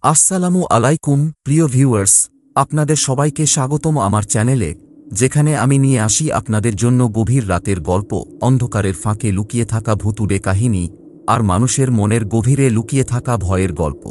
আসসালামু আলাইকুম প্রিয় ভিউয়ার্স, আপনাদের সবাইকে স্বাগতম আমার চ্যানেলে, যেখানে আমি নিয়ে আসি আপনাদের জন্য গভীর রাতের গল্প, অন্ধকারের ফাঁকে লুকিয়ে থাকা ভুতুড়ে কাহিনী আর মানুষের মনের গভীরে লুকিয়ে থাকা ভয়ের গল্প।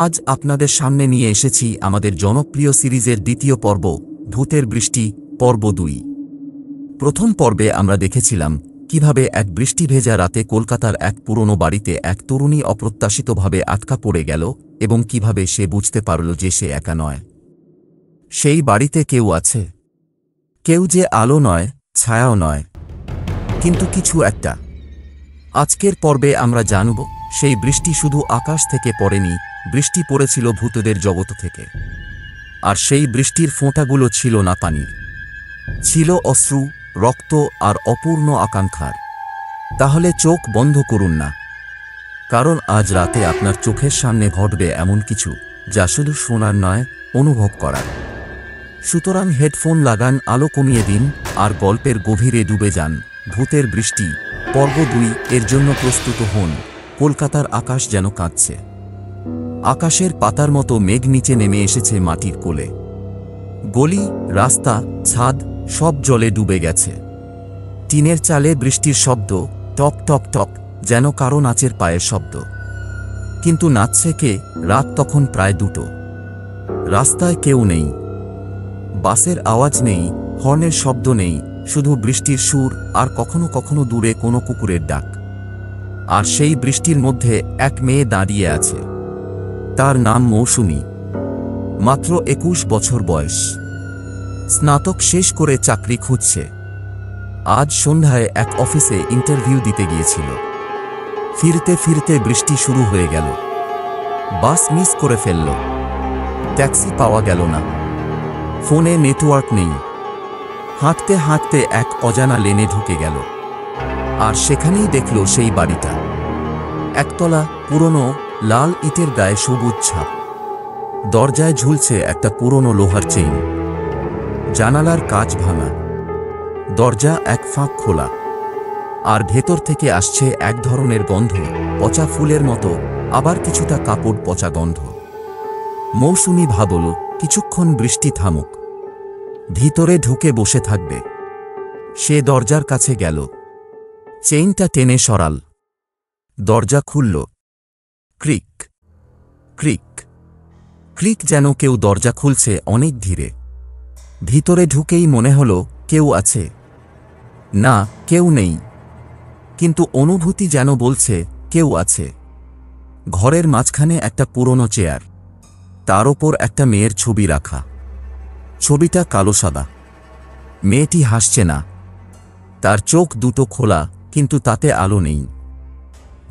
আজ আপনাদের সামনে নিয়ে এসেছি আমাদের জনপ্রিয় সিরিজের দ্বিতীয় পর্ব, ভূতের বৃষ্টি, পর্ব ২। প্রথম পর্বে আমরা দেখেছিলাম কিভাবে এক বৃষ্টি ভেজা রাতে কলকাতার এক পুরনো বাড়িতে এক তরুণী অপ্রত্যাশিতভাবে আটকা পড়ে গেল এবং কিভাবে সে বুঝতে পারল যে সে একা নয়। সেই বাড়িতে কেউ আছে, কেউ যে আলো নয়, ছায়াও নয়, কিন্তু কিছু একটা। আজকের পর্বে আমরা জানব, সেই বৃষ্টি শুধু আকাশ থেকে পড়েনি, বৃষ্টি পড়েছিল ভূতদের জগৎ থেকে। আর সেই বৃষ্টির ফোঁটাগুলো ছিল না পানি, ছিল অশ্রু, রক্ত আর অপূর্ণ আকাঙ্ক্ষার। তাহলে চোখ বন্ধ করুন না, কারণ আজ রাতে আপনার চোখের সামনে ঘটবে এমন কিছু যা শুধু শোনার নয়, অনুভব করার। সুতরাং হেডফোন লাগান, আলো কমিয়ে দিন আর গল্পের গভীরে ডুবে যান। ভূতের বৃষ্টি, পর্ব ২ এর জন্য প্রস্তুত হন। কলকাতার আকাশ যেন কাঁদছে। আকাশের পাতার মতো মেঘ নিচে নেমে এসেছে মাটির কোলে। গলি, রাস্তা, ছাদ সব জলে ডুবে গেছে। টিনের চালে বৃষ্টির শব্দ, টপ টপ টপ, যেন কারো নাচের পায়ের শব্দ। কিন্তু নাচছে কে? রাত তখন প্রায় ২টো। রাস্তায় কেউ নেই, বাসের আওয়াজ নেই, হর্নের শব্দ নেই, শুধু বৃষ্টির সুর আর কখনো কখনো দূরে কোনো কুকুরের ডাক। আর সেই বৃষ্টির মধ্যে এক মেয়ে দাঁড়িয়ে আছে। তার নাম মৌসুমী। মাত্র ২১ বছর বয়স। স্নাতক শেষ করে চাকরি খুঁজছে। আজ সন্ধ্যায় এক অফিসে ইন্টারভিউ দিতে গিয়েছিল। ফিরতে ফিরতে বৃষ্টি শুরু হয়ে গেল। বাস মিস করে ফেলল, ট্যাক্সি পাওয়া গেল না, ফোনে নেটওয়ার্ক নেই। হাঁটতে হাঁটতে এক অজানা লেনে ঢুকে গেল। আর সেখানেই দেখল সেই বাড়িটা। একতলা, পুরনো, লাল ইটের গায়ে সবুজ ছাপ। দরজায় ঝুলছে একটা পুরনো লোহার চেইন। জানালার কাঁচ ভাঙা, দরজা এক ফাঁক খোলা। আর ভেতর থেকে আসছে এক ধরনের গন্ধ, পচা ফুলের মতো, আবার কিছুটা কাপড় পচা গন্ধ। মৌসুমী ভাবল কিছুক্ষণ বৃষ্টি থামুক, ভিতরে ঢুকে বসে থাকবে। সে দরজার কাছে গেল, চেইনটা টেনে সরাল। দরজা খুলল। ক্রিক ক্রিক ক্রিক, যেন কেউ দরজা খুলছে অনেক ধীরে। ভিতরে ঢুকেই মনে হলো কেউ আছে। না, কেউ নেই, কিন্তু অনুভূতি যেন বলছে কেউ আছে। ঘরের মাঝখানে একটা পুরনো চেয়ার, তার ওপর একটা মেয়ের ছবি রাখা। ছবিটা কালো সাদা। মেয়েটি হাসছে না, তার চোখ দুটো খোলা, কিন্তু তাতে আলো নেই।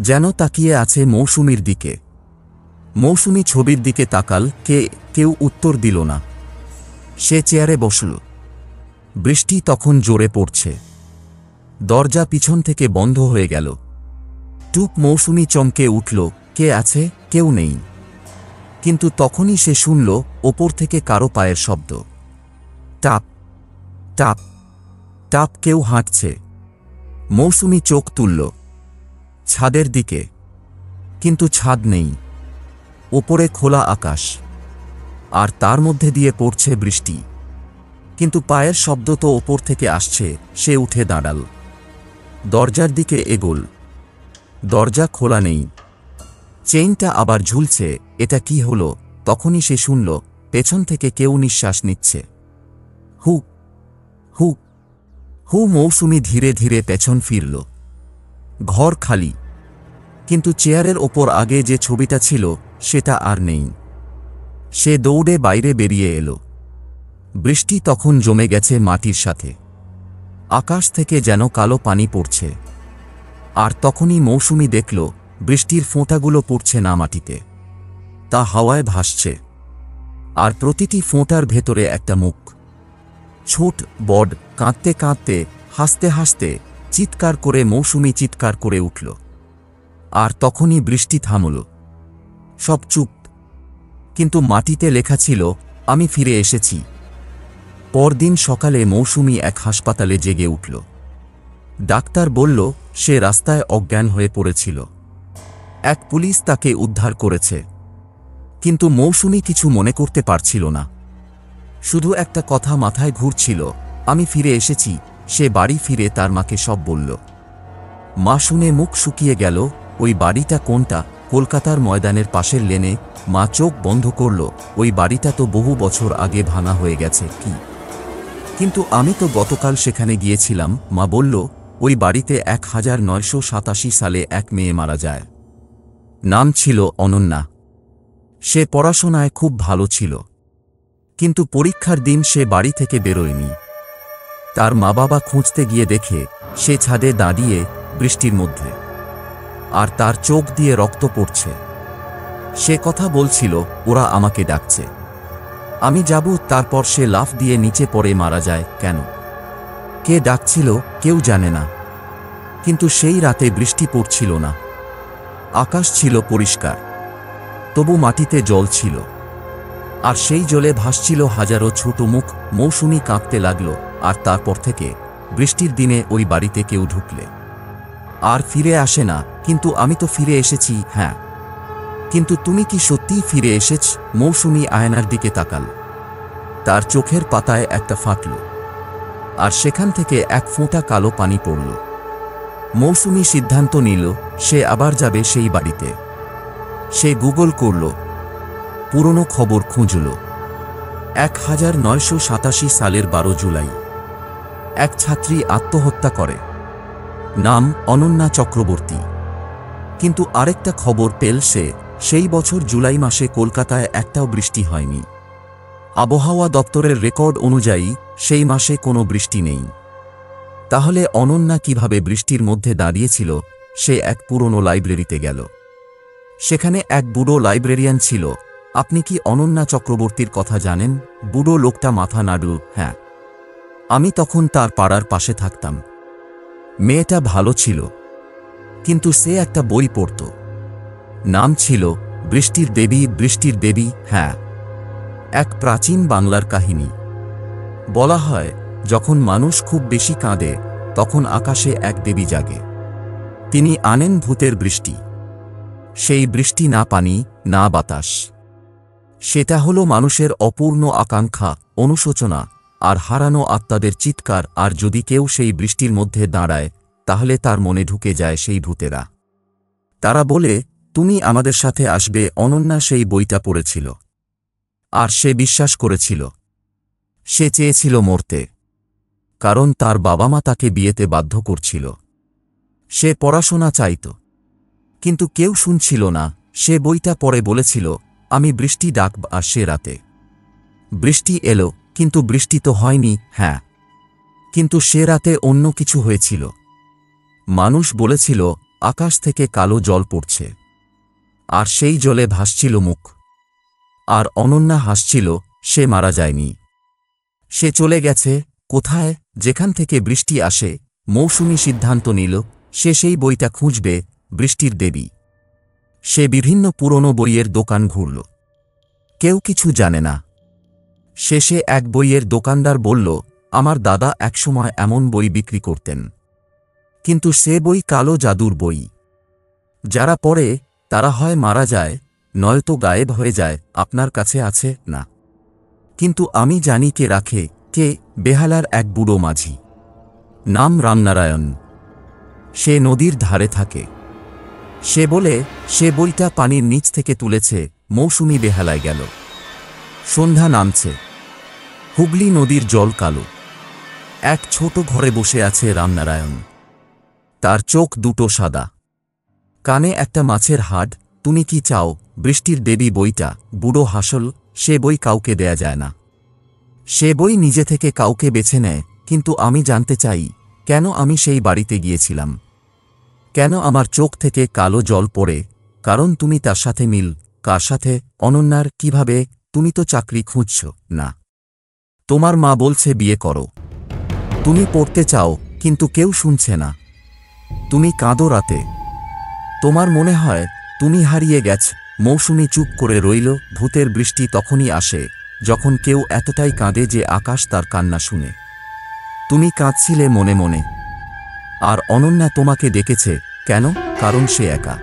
যেন তাকিয়ে আছে মৌসুমীর দিকে। মৌসুমী ছবির দিকে তাকাল, কেউ উত্তর দিল না। সে চেয়ারে বসল। বৃষ্টি তখন জোরে পড়ছে। দরজা পিছন থেকে বন্ধ হয়ে গেল। টুপ, মৌসুমী চমকে উঠল। কে আছে? কেউ নেই। কিন্তু তখনই সে শুনল ওপর থেকে কারো পায়ের শব্দ। টাপ টাপ টাপ, কেউ হাঁটছে। মৌসুমী চোখ তুলল ছাদের দিকে, কিন্তু ছাদ নেই। ওপরে খোলা আকাশ, আর তার মধ্যে দিয়ে পড়ছে বৃষ্টি। কিন্তু পায়ের শব্দ তো ওপর থেকে আসছে। সে উঠে দাঁড়াল, দরজার দিকে এগোল। দরজা খোলা নেই, চেইনটা আবার ঝুলছে। এটা কি হলো? তখনই সে শুনল পেছন থেকে কেউ নিঃশ্বাস নিচ্ছে। হু হু হু। মৌসুমী ধীরে ধীরে পেছন ফিরল। ঘর খালি, কিন্তু চেয়ারের ওপর আগে যে ছবিটা ছিল সেটা আর নেই। সে দৌড়ে বাইরে বেরিয়ে এলো। বৃষ্টি তখন জমে গেছে মাটির সাথে। আকাশ থেকে যেন কালো পানি পড়ছে। আর তখনই মৌসুমী দেখল বৃষ্টির ফোঁটাগুলো পড়ছে না মাটিতে, তা হাওয়ায় ভাসছে। আর প্রতিটি ফোঁটার ভেতরে একটা মুখ। ছোট বড়, কাঁদতে কাঁদতে, হাসতে হাসতে, চিৎকার করে মৌসুমী চিৎকার করে উঠল। আর তখনই বৃষ্টি থামল। সব চুপ, কিন্তু মাটিতে লেখা ছিল, আমি ফিরে এসেছি। পরদিন সকালে মৌসুমী এক হাসপাতালে জেগে উঠল। ডাক্তার বলল সে রাস্তায় অজ্ঞান হয়ে পড়েছিল। এক পুলিশ তাকে উদ্ধার করেছে। কিন্তু মৌসুমী কিছু মনে করতে পারছিল না। শুধু একটা কথা মাথায় ঘুরছিল, আমি ফিরে এসেছি। সে বাড়ি ফিরে তার মাকে সব বলল। মা শুনে মুখ শুকিয়ে গেল। ওই বাড়িটা কোনটা? কলকাতার ময়দানের পাশের লেনে। মা চোখ বন্ধ করল। ওই বাড়িটা তো বহু বছর আগে ভাঙা হয়ে গেছে। কি? কিন্তু আমি তো গতকাল সেখানে গিয়েছিলাম। মা বলল, ওই বাড়িতে 1987 সালে এক মেয়ে মারা যায়। নাম ছিল অনন্যা। সে পড়াশোনায় খুব ভালো ছিল, কিন্তু পরীক্ষার দিন সে বাড়ি থেকে বেরোয়নি। তার মা বাবা খুঁজতে গিয়ে দেখে সে ছাদে দাঁড়িয়ে বৃষ্টির মধ্যে, আর তার চোখ দিয়ে রক্ত পড়ছে। সে কথা বলছিল, ওরা আমাকে ডাকছে, আমি যাব। তারপর সে লাফ দিয়ে নিচে পড়ে মারা যায়। কেন? কে ডাকছিল কেউ জানে না, কিন্তু সেই রাতে বৃষ্টি পড়ছিল না। আকাশ ছিল পরিষ্কার, তবু মাটিতে জল ছিল, আর সেই জলে ভাসছিল হাজারো ছোট মুখ। মৌসুমী কাঁদতে লাগল। আর তারপর থেকে বৃষ্টির দিনে ওই বাড়িতে কেউ ঢুকলে আর ফিরে আসে না। কিন্তু আমি তো ফিরে এসেছি। হ্যাঁ, কিন্তু তুমি কি সত্যিই ফিরে এসেছ? মৌসুমী আয়নার দিকে তাকাল। তার চোখের পাতায় একটা ফাটল, আর সেখান থেকে এক ফোঁটা কালো পানি পড়ল। মৌসুমী সিদ্ধান্ত নিল সে আবার যাবে সেই বাড়িতে। সে গুগল করল, পুরনো খবর খুঁজল। 1987 সালের 12 জুলাই এক ছাত্রী আত্মহত্যা করে। নাম অনন্যা চক্রবর্তী। কিন্তু আরেকটা খবর পেল সে, সেই বছর জুলাই মাসে কলকাতায় একটাও বৃষ্টি হয়নি। আবহাওয়া দপ্তরের রেকর্ড অনুযায়ী সেই মাসে কোনো বৃষ্টি নেই। তাহলে অনন্যা কিভাবে বৃষ্টির মধ্যে দাঁড়িয়েছিল? সে এক পুরনো লাইব্রেরিতে গেল। সেখানে এক বুড়ো লাইব্রেরিয়ান ছিল। আপনি কি অনন্যা চক্রবর্তীর কথা জানেন? বুড়ো লোকটা মাথা নাড়ল। হ্যাঁ, আমি তখন তার পাড়ার পাশে থাকতাম। মেয়েটা ভালো ছিল, কিন্তু সে একটা বই পড়ত। নাম ছিল বৃষ্টির দেবী। বৃষ্টির দেবী, হ্যাঁ, এক প্রাচীন বাংলার কাহিনী। বলা হয়, যখন মানুষ খুব বেশি কাঁদে তখন আকাশে এক দেবী জাগে। তিনি আনেন ভূতের বৃষ্টি। সেই বৃষ্টি না পানি, না বাতাস। সেটা হলো মানুষের অপূর্ণ আকাঙ্ক্ষা, অনুশোচনা আর হারানো আত্মাদের চিৎকার। আর যদি কেউ সেই বৃষ্টির মধ্যে দাঁড়ায়, তাহলে তার মনে ঢুকে যায় সেই ভূতেরা। তারা বলে, তুমি আমাদের সাথে আসবে। অনন্যা সেই বইটা পড়েছিল, আর সে বিশ্বাস করেছিল। সে চেয়েছিল মরতে, কারণ তার বাবা মা তাকে বিয়েতে বাধ্য করছিল। সে পড়াশোনা চাইত, কিন্তু কেউ শুনছিল না। সে বইটা পড়ে বলেছিল, আমি বৃষ্টি ডাকব। আর সে রাতে বৃষ্টি এলো, কিন্তু বৃষ্টি তো হয়নি। হ্যাঁ, কিন্তু সে রাতে অন্য কিছু হয়েছিল। মানুষ বলেছিল আকাশ থেকে কালো জল পড়ছে, আর সেই জলে ভাসছিল মুখ। আর অনন্যা হাসছিল। সে মারা যায়নি, সে চলে গেছে। কোথায়? যেখান থেকে বৃষ্টি আসে। মৌসুমী সিদ্ধান্ত নিল সে সেই বইটা খুঁজবে, বৃষ্টির দেবী। সে বিভিন্ন পুরনো বইয়ের দোকান ঘুরল, কেউ কিছু জানে না। শেষে এক বইয়ের দোকানদার বলল, আমার দাদা একসময় এমন বই বিক্রি করতেন, কিন্তু সে বই কালো জাদুর বই। যারা পড়ে তারা হয় মারা যায়, নয়তো গায়েব হয়ে যায়। আপনার কাছে আছে? না, কিন্তু আমি জানি কে রাখে। কে? বেহালার এক বুড়ো মাঝি, নাম রামনারায়ণ। সে নদীর ধারে থাকে। সে বলে সে বইটা পানির নিচ থেকে তুলেছে। মৌসুমী বেহালায় গেল। সন্ধ্যা নামছে, হুগলি নদীর জল কালো। এক ছোট ঘরে বসে আছে রামনারায়ণ। তার চোখ দুটো সাদা, কানে একটা মাছের হাড়। তুমি কি চাও? বৃষ্টির দেবী বইটা। বুড়ো হাসল। সে বই কাউকে দেয়া যায় না। সে বই নিজে থেকে কাউকে বেছে নেয়। কিন্তু আমি জানতে চাই, কেন আমি সেই বাড়িতে গিয়েছিলাম, কেন আমার চোখ থেকে কালো জল পড়ে? কারণ তুমি তার সাথে মিল। কার সাথে? অনন্যার। কিভাবে? তুমি তো চাকরি খুঁজছ না, তোমার মা বলছে বিয়ে করো। তুমি পড়তে চাও, কিন্তু কেউ শুনছে না। তুমি কাঁদো রাতে, তোমার মনে হয় তুমি হারিয়ে গেছ। মৌসুমী চুপ করে রইল। ভূতের বৃষ্টি তখনই আসে যখন কেউ এতটাই কাঁদে যে আকাশ তার কান্না শুনে। তুমি কাঁদছিলে মনে মনে, আর অনন্যা তোমাকে ডেকেছে। কেন? কারণ সে একা।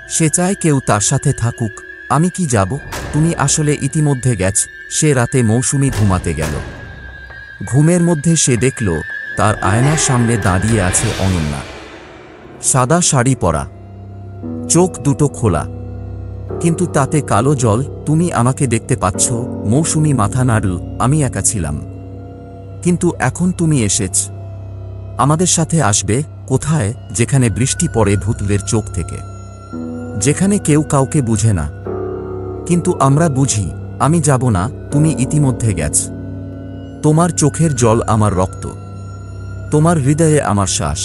সে চায় কেউ তার সাথে থাকুক। আমি কি যাব? তুমি আসলে ইতিমধ্যে গেছ। সে রাতে মৌসুমী ঘুমাতে গেল। ঘুমের মধ্যে সে দেখল তার আয়নার সামনে দাঁড়িয়ে আছে অনন্যা। সাদা শাড়ি পরা, চোখ দুটো খোলা, কিন্তু তাতে কালো জল। তুমি আমাকে দেখতে পাচ্ছ? মৌসুমী মাথা নাড়ল। আমি একা ছিলাম, কিন্তু এখন তুমি এসেছ। আমাদের সাথে আসবে? কোথায়? যেখানে বৃষ্টি পড়ে ভূতের চোখ থেকে, যেখানে কেউ কাউকে বুঝে না, কিন্তু আমরা বুঝি। আমি যাব না, তুমি ইতিমধ্যে গেছ। তোমার চোখের জল আমার রক্ত, তোমার হৃদয়ে আমার শ্বাস।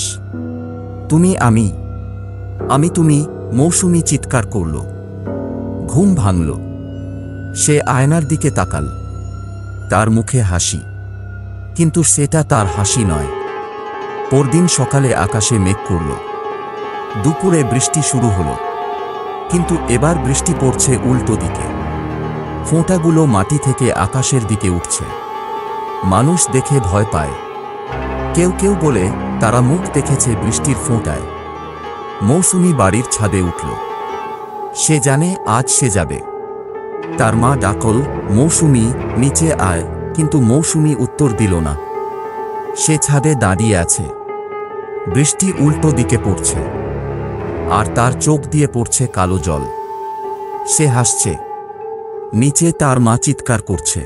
তুমি আমি তুমি। মৌসুমী চিৎকার করল। ঘুম ভাঙল। সে আয়নার দিকে তাকাল। তার মুখে হাসি, কিন্তু সেটা তার হাসি নয়। পরদিন সকালে আকাশে মেঘ করল। দুপুরে বৃষ্টি শুরু হলো, কিন্তু এবার বৃষ্টি পড়ছে উল্টো দিকে। ফোঁটাগুলো মাটি থেকে আকাশের দিকে উঠছে। মানুষ দেখে ভয় পায়। কেউ কেউ বলে তারা মুখ দেখেছে বৃষ্টির ফোঁটায়। মৌসুমী বাড়ির ছাদে উঠল। সে জানে আজ সে যাবে। তার মা ডাকল, মৌসুমী নিচে আয়, কিন্তু মৌসুমী উত্তর দিল না। সে ছাদে দাঁড়িয়ে আছে। বৃষ্টি উল্টো দিকে পড়ছে, আর তার চোখ দিয়ে পড়ছে কালো জল। সে হাসছে। নিচে তার মা চিৎকার করছে,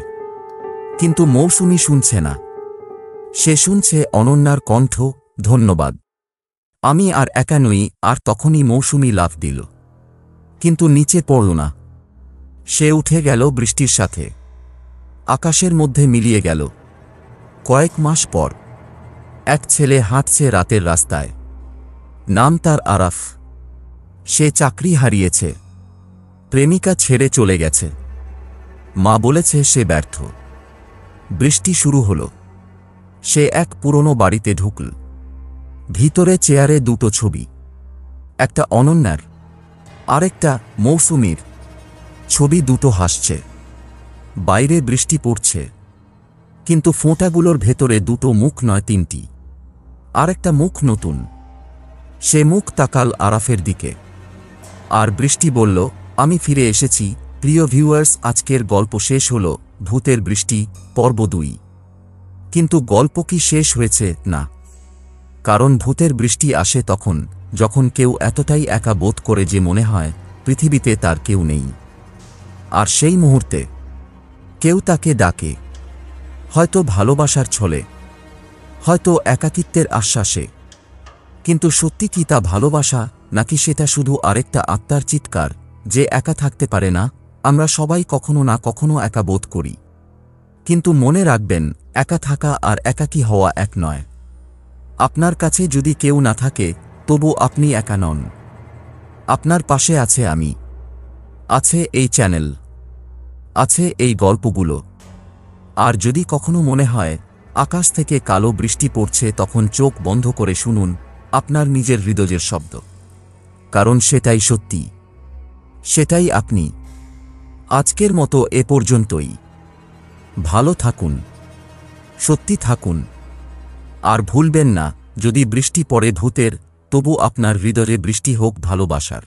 কিন্তু মৌসুমী শুনছে না। সে শুনছে অনন্যার কণ্ঠ, ধন্যবাদ, আমি আর একা নই। আর তখনই মৌসুমী লাফ দিল, কিন্তু নিচে পড়ল না। সে উঠে গেল বৃষ্টির সাথে, আকাশের মধ্যে মিলিয়ে গেল। কয়েক মাস পর এক ছেলে হাঁটছে রাতের রাস্তায়। নাম তার আরাফ। সে চাকরি হারিয়েছে, প্রেমিকা ছেড়ে চলে গেছে, মা বলেছে সে ব্যর্থ। বৃষ্টি শুরু হলো। সে এক পুরনো বাড়িতে ঢুকল। ভিতরে চেয়ারে দুটো ছবি, একটা অনন্যার, আরেকটা মৌসুমীর। ছবি দুটো হাসছে। বাইরে বৃষ্টি পড়ছে, কিন্তু ফোঁটাগুলোর ভেতরে দুটো মুখ নয়, তিনটি। আরেকটা মুখ নতুন। সে মুখ তাকাল আরাফের দিকে, আর বৃষ্টি বলল, আমি ফিরে এসেছি। প্রিয় ভিউয়ার্স, আজকের গল্প শেষ হল, ভূতের বৃষ্টি পর্ব 2। কিন্তু গল্প কি শেষ হয়েছে? না, কারণ ভূতের বৃষ্টি আসে তখন যখন কেউ এতটাই একা বোধ করে যে মনে হয় পৃথিবীতে তার কেউ নেই। আর সেই মুহূর্তে কেউ তাকে ডাকে, হয়তো ভালোবাসার ছলে, হয়তো একাকিত্বের আশ্বাসে। কিন্তু সত্যি কি তা ভালোবাসা, নাকি সেটা শুধু আরেকটা আত্মার চিৎকার যে একা থাকতে পারে না? আমরা সবাই কখনো না কখনো একা বোধ করি, কিন্তু মনে রাখবেন, একা থাকা আর একাকী হওয়া এক নয়। আপনার কাছে যদি কেউ না থাকে, তবু আপনি একা নন। আপনার পাশে আছে আমি, আছে এই চ্যানেল, আছে এই গল্পগুলো। আর যদি কখনো মনে হয় আকাশ থেকে কালো বৃষ্টি পড়ছে, তখন চোখ বন্ধ করে শুনুন আপনার নিজের হৃদয়ের শব্দ, কারণ সেটাই সত্যি, সেটাই আপনি। আজকের মতো এ পর্যন্তই। ভালো থাকুন, সত্যি থাকুন, আর ভুলবেন না, যদি বৃষ্টি পড়ে ভূতের, তবু আপনার হৃদয়ে বৃষ্টি হোক ভালোবাসার।